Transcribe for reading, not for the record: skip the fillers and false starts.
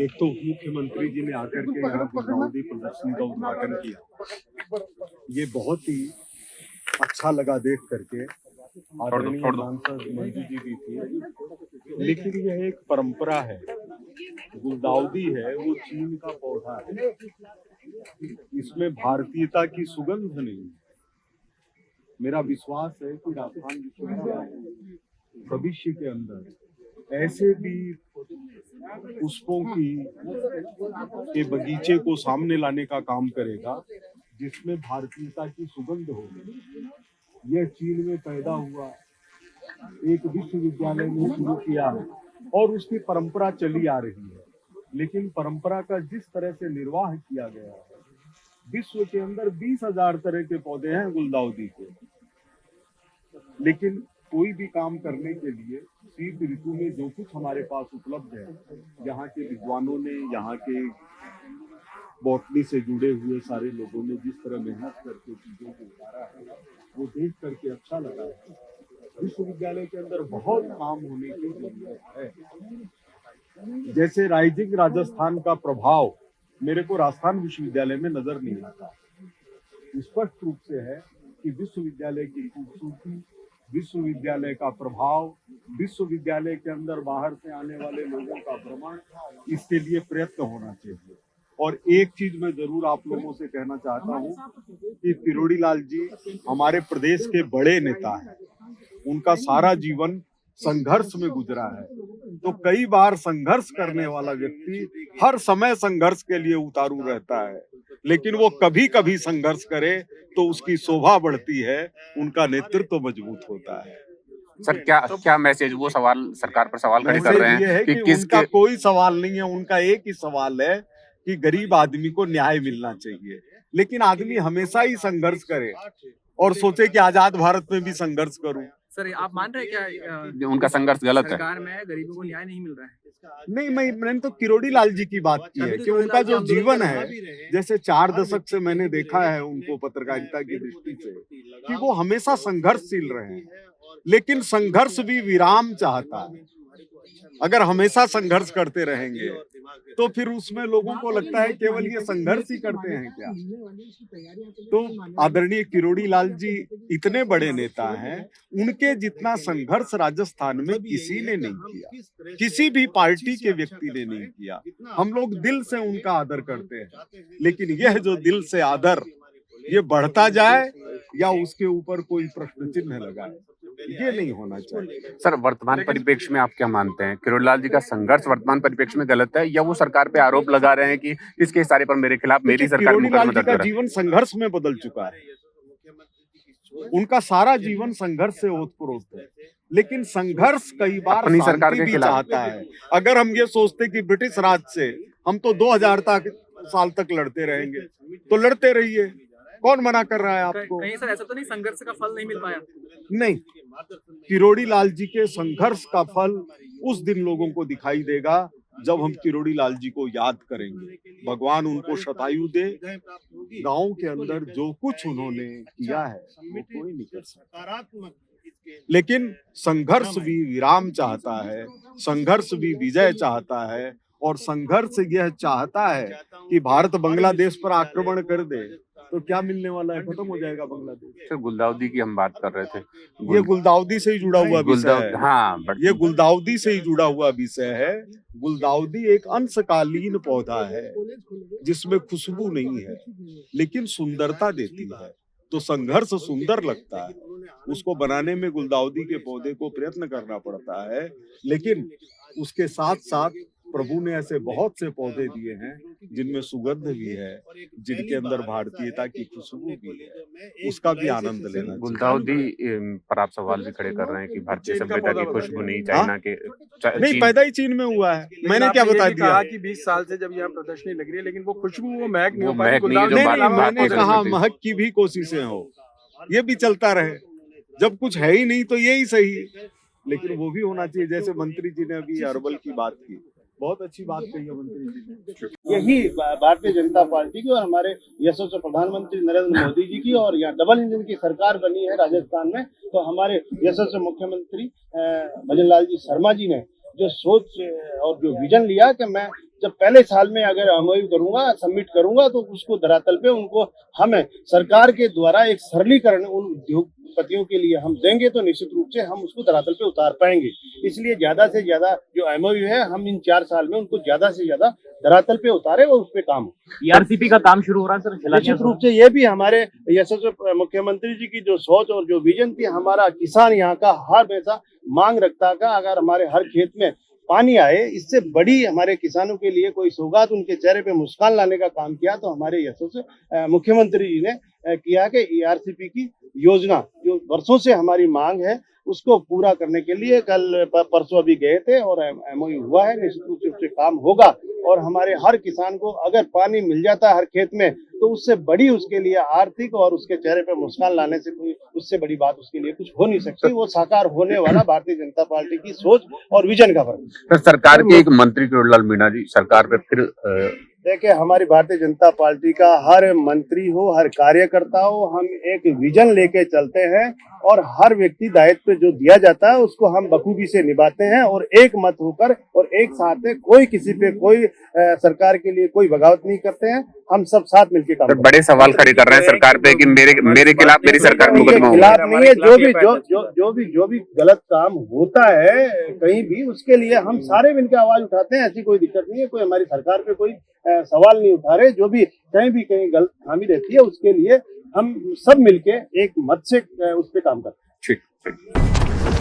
एक तो उप मुख्यमंत्री जी ने आकर के यहाँ गुलदाउदी प्रदर्शनी का उद्घाटन किया। ये बहुत ही अच्छा लगा देख करके। आदरणीय सांसद मंजू जी भी थी। लेकिन यह एक परंपरा है, गुलदाउदी है वो चीन का पौधा है, इसमें भारतीयता की सुगंध नहीं है। मेरा विश्वास है कि राजस्थान विश्वविद्यालय भविष्य के अंदर ऐसे भी पुष्पों के बगीचे को सामने लाने का काम करेगा जिसमें भारतीयता की सुगंध होगी। यह चीन में पैदा हुआ एक विश्वविद्यालय ने शुरू किया है और उसकी परंपरा चली आ रही है, लेकिन परंपरा का जिस तरह से निर्वाह किया गया है, विश्व के अंदर 20,000 तरह के पौधे हैं गुलदाउदी के, लेकिन कोई भी काम करने के लिए शीत ऋतु में जो कुछ हमारे पास उपलब्ध है, यहाँ के विद्वानों ने, यहाँ के बॉटनी से जुड़े हुए सारे लोगों ने जिस तरह मेहनत करके चीजों को उतारा है, वो देख करके अच्छा लगा है। विश्वविद्यालय के अंदर बहुत काम होने की जरूरत है। जैसे राइजिंग राजस्थान का प्रभाव मेरे को राजस्थान विश्वविद्यालय में नजर नहीं आता। स्पष्ट रूप से है कि विश्वविद्यालय की खूबसूरती, विश्वविद्यालय का प्रभाव, विश्वविद्यालय के अंदर बाहर से आने वाले लोगों का भ्रमण, इसके लिए प्रयत्न होना चाहिए। और एक चीज मैं जरूर आप लोगों से कहना चाहता हूँ कि किरोड़ी लाल जी हमारे प्रदेश के बड़े नेता हैं, उनका सारा जीवन संघर्ष में गुजरा है। तो कई बार संघर्ष करने वाला व्यक्ति हर समय संघर्ष के लिए उतारू रहता है, लेकिन वो कभी कभी संघर्ष करे तो उसकी शोभा बढ़ती है, उनका नेतृत्व मजबूत होता है। सर क्या क्या मैसेज, वो सवाल सरकार पर सवाल खड़े कर रहे हैं ये है कि उनका कोई सवाल नहीं है, उनका एक ही सवाल है कि गरीब आदमी को न्याय मिलना चाहिए। लेकिन आदमी हमेशा ही संघर्ष करे और सोचे कि आजाद भारत में भी संघर्ष करूं। सर आप मान रहे हैं क्या उनका संघर्ष गलत है? सरकार में गरीबों को न्याय नहीं मिल रहा है? नहीं, मैंने तो किरोड़ी लाल जी की बात की है कि उनका जो जीवन है, जैसे 4 दशक से मैंने देखा है उनको पत्रकारिता की दृष्टि से कि वो हमेशा संघर्षशील रहे हैं, लेकिन संघर्ष भी विराम चाहता है। अगर हमेशा संघर्ष करते रहेंगे तो फिर उसमें लोगों को लगता है केवल ये संघर्ष ही करते हैं क्या। तो आदरणीय किरोड़ी लाल जी इतने बड़े नेता हैं, उनके जितना संघर्ष राजस्थान में किसी ने नहीं किया, किसी भी पार्टी के व्यक्ति ने नहीं किया। हम लोग दिल से उनका आदर करते हैं, लेकिन यह जो दिल से आदर ये बढ़ता जाए या उसके ऊपर कोई प्रश्न चिन्ह लगाए, ये नहीं होना चाहिए। सर वर्तमान परिप्रेक्ष्य में आप क्या मानते हैं, किरोड़ी लाल जी का संघर्ष वर्तमान परिप्रेक्ष्य में गलत है या वो सरकार पे आरोप लगा रहे हैं कि इसके इशारे पर मेरे खिलाफ मेरी सरकार किरोड़ी लाल जी का जीवन संघर्ष में बदल चुका है, उनका सारा जीवन संघर्ष से ओतप्रोत है, लेकिन संघर्ष कई बार अपनी सरकार के भी खिलाफ चाहता है। अगर हम ये सोचते कि ब्रिटिश राज से हम तो 2000 साल तक लड़ते रहेंगे, तो लड़ते रहिए, कौन मना कर रहा है आपको? कहीं सर ऐसा तो नहीं संघर्ष का फल नहीं मिल पाया? नहीं, किरोड़ी लाल जी के संघर्ष का फल उस दिन लोगों को दिखाई देगा जब हम किरोड़ी लाल जी को याद करेंगे। भगवान उनको शतायु दे। गांव के अंदर जो कुछ उन्होंने किया है वो कोई नहीं कर सकता, लेकिन संघर्ष भी विराम चाहता है, संघर्ष भी विजय चाहता है, और संघर्ष यह चाहता है कि भारत बांग्लादेश पर आक्रमण कर दे तो क्या मिलने वाला है, खत्म हो जाएगा बांग्लादेश। सर गुलदाउदी की हम बात कर रहे थे, ये गुलदाउदी से ही जुड़ा हुआ विषय है। हाँ, ये गुलदाउदी से ही जुड़ा हुआ विषय है। गुलदाउदी एक अंशकालीन पौधा है जिसमें खुशबू नहीं है, लेकिन सुंदरता देती है, तो संघर्ष सुंदर लगता है। उसको बनाने में गुलदाउदी के पौधे को प्रयत्न करना पड़ता है, लेकिन उसके साथ साथ प्रभु ने ऐसे बहुत से पौधे दिए हैं जिनमें सुगंध भी है, जिनके अंदर भारतीयता की खुशबू भी है, उसका भी आनंद लेना। गुलदाउदी पर आप सवाल भी खड़े कर रहे हैं कि भारतीय सभ्यता की खुशबू नहीं, चाइना के नहीं, पैदा ही चीन में हुआ है। मैंने क्या बता दिया कि 20 साल से जब यहाँ प्रदर्शनी लग रही है, लेकिन वो खुशबू, वो महक नहीं हो महक पाई। नहीं, जो मैंने कहा महक की भी कोशिशें हो, ये भी चलता रहे। जब कुछ है ही नहीं तो यही सही, लेकिन वो भी होना चाहिए। जैसे मंत्री जी ने अभी अरबल की बात की, बहुत अच्छी बात कही है मंत्री जी ने। यही भारतीय जनता पार्टी की और हमारे यशस्वी प्रधानमंत्री नरेंद्र मोदी जी की, और यहाँ डबल इंजन की सरकार बनी है राजस्थान में, तो हमारे यशस्वी मुख्यमंत्री भजन लाल जी शर्मा जी ने जो सोच और जो विजन लिया कि मैं जब पहले साल में अगर एमओयू करूंगा, सबमिट करूंगा, तो उसको धरातल पे उनको हम सरकार के द्वारा एक सरलीकरण उन उद्योगपतियों के लिए हम देंगे, तो निश्चित रूप से हम उसको धरातल पे उतार पाएंगे। इसलिए ज्यादा से ज्यादा जो एमओयू है, हम इन 4 साल में उनको ज्यादा से ज्यादा धरातल पे उतारे और उस पे काम हो। ईआरसीपी का काम शुरू हो रहा है सर, निश्चित रूप से ये भी हमारे यशस्वी मुख्यमंत्री जी की जो सोच और जो विजन थी, हमारा किसान यहाँ का हर वैसा मांग रखता का अगर हमारे हर खेत में पानी आए, इससे बड़ी हमारे किसानों के लिए कोई सौगात, उनके चेहरे पे मुस्कान लाने का काम किया, तो हमारे यशस्वी मुख्यमंत्री जी ने किया कि ईआरसीपी की योजना जो वर्षों से हमारी मांग है, उसको पूरा करने के लिए कल परसों अभी गए थे और एमओयू हुआ है। निश्चित रूप से उससे काम होगा और हमारे हर किसान को अगर पानी मिल जाता है हर खेत में, तो उससे बड़ी उसके लिए आर्थिक और उसके चेहरे पे मुस्कान लाने से कोई उससे बड़ी बात उसके लिए कुछ हो नहीं सकती। वो साकार होने वाला भारतीय जनता पार्टी की सोच और विजन का फर्क। तो सरकार के एक मंत्री किरोड़लाल मीणा जी सरकार पे फिर देखिए, हमारी भारतीय जनता पार्टी का हर मंत्री हो, हर कार्यकर्ता हो, हम एक विजन लेके चलते हैं और हर व्यक्ति दायित्व जो दिया जाता है उसको हम बखूबी से निभाते हैं और एक मत होकर और एक साथ कोई किसी पे कोई सरकार के लिए कोई बगावत नहीं करते हैं। हम सब साथ मिलकर काम करते हैं। बड़े सवाल खड़े कर रहे हैं सरकार पे कि मेरे खिलाफ मेरी सरकार के मुकदमा होगा। खिलाफ नहीं है। जो भी गलत काम होता है कहीं भी, उसके लिए हम सारे मिलकर आवाज उठाते हैं। ऐसी कोई दिक्कत नहीं है, कोई हमारी सरकार पे कोई सवाल नहीं उठा रहे। जो भी कहीं गलत खामी रहती है, उसके लिए हम सब मिलके एक मत से उस पे काम करते हैं। ठीक।